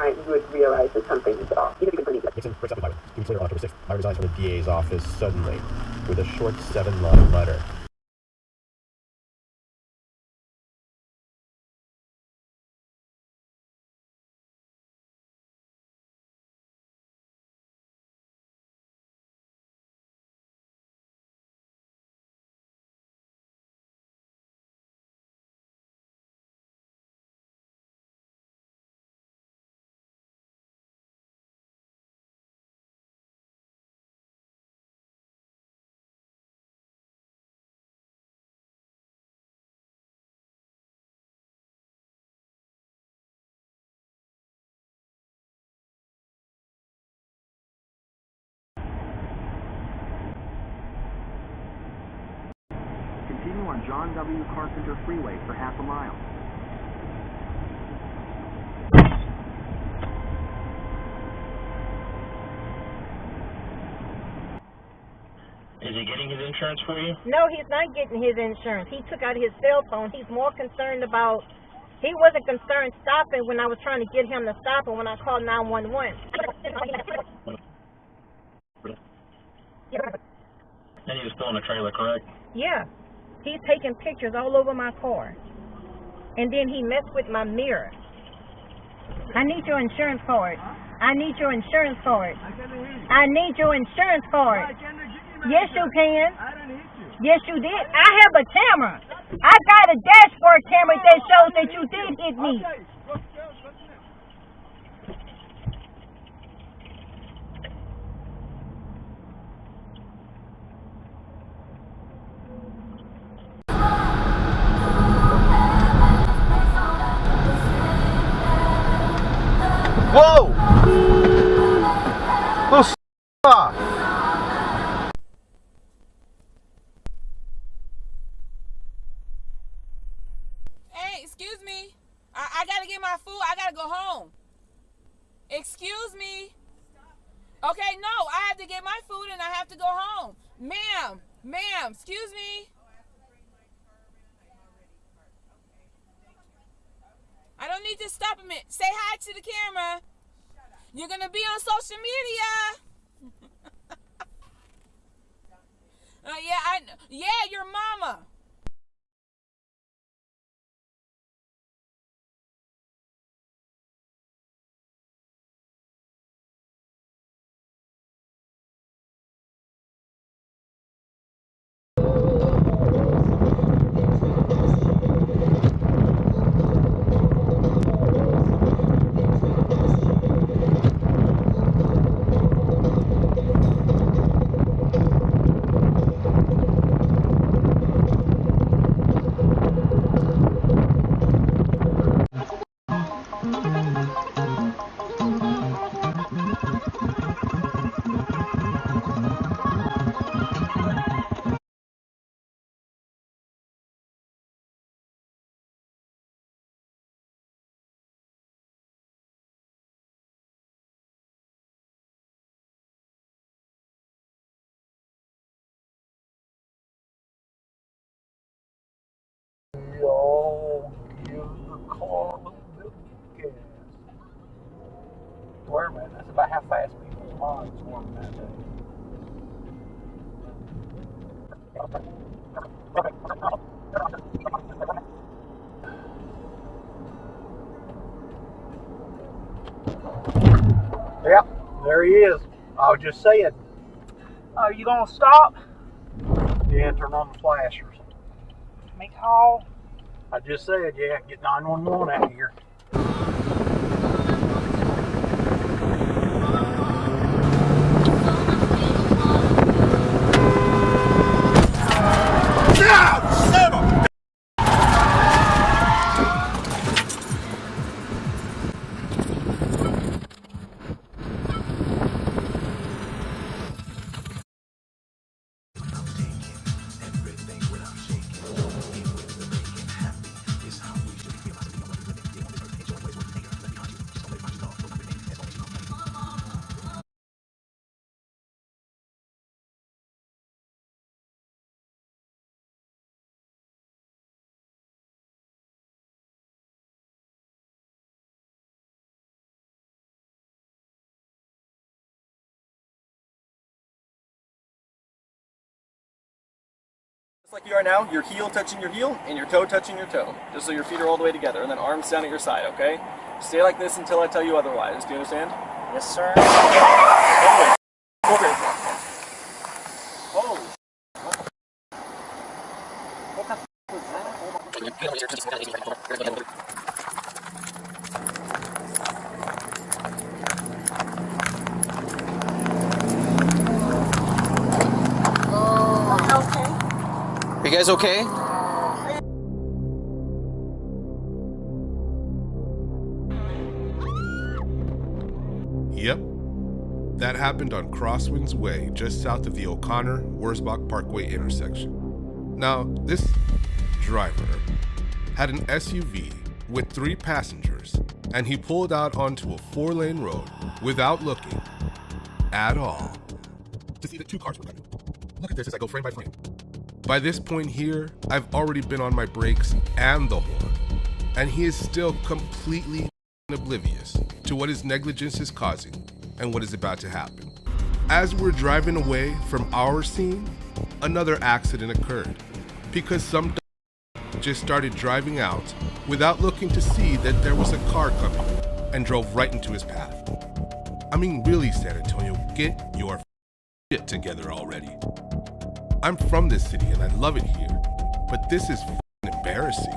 time you would realize that something is off. Even if you can It's in for example, Byron. 2 weeks later, on October 6th, I resigned from the DA's office suddenly with a short 7-line letter. Continue on John W. Carpenter Freeway for half a mile. Is he getting his insurance for you? No, he's not getting his insurance. He took out his cell phone. He's more concerned about, he wasn't concerned stopping when I was trying to get him to stop, and when I called 911. And he was still in a trailer, correct? Yeah. He's taking pictures all over my car. And then he messed with my mirror. I need your insurance card. I need your insurance card. I need your insurance card. Yes, you can. Yes, you did. I have a camera. I got a dashboard camera that shows that you did hit me. Whoa! Little Hey, excuse me. I gotta get my food. I gotta go home. Excuse me. Okay, no, I have to get my food and I have to go home. Ma'am, excuse me. I don't need to stop a minute. Say hi to the camera. You're gonna be on social media. Yeah, your mama. Y'all give the car a little bit of gas. Wait a minute, that's about how fast people's minds work nowadays. Yep, there he is. I was just saying. Are you gonna stop? Yeah, turn on the flashers. Me call? I just said, yeah, get 911 out of here. Just like you are now, your heel touching your heel and your toe touching your toe. Just so your feet are all the way together, and then arms down at your side, okay? Stay like this until I tell you otherwise. Do you understand? Yes, sir. Anyway, over here. Holy what the f was that? Are you guys okay? Yep. That happened on Crosswinds Way, just south of the O'Connor-Wurzbach Parkway intersection. Now, this driver had an SUV with 3 passengers, and he pulled out onto a 4-lane road without looking at all to see that 2 cars were coming. Look at this as I go frame by frame. By this point here, I've already been on my brakes and the horn, and he is still completely oblivious to what his negligence is causing and what is about to happen. As we're driving away from our scene, another accident occurred because some just started driving out without looking to see that there was a car coming and drove right into his path. I mean, really, San Antonio, get your shit together already. I'm from this city and I love it here, but this is embarrassing.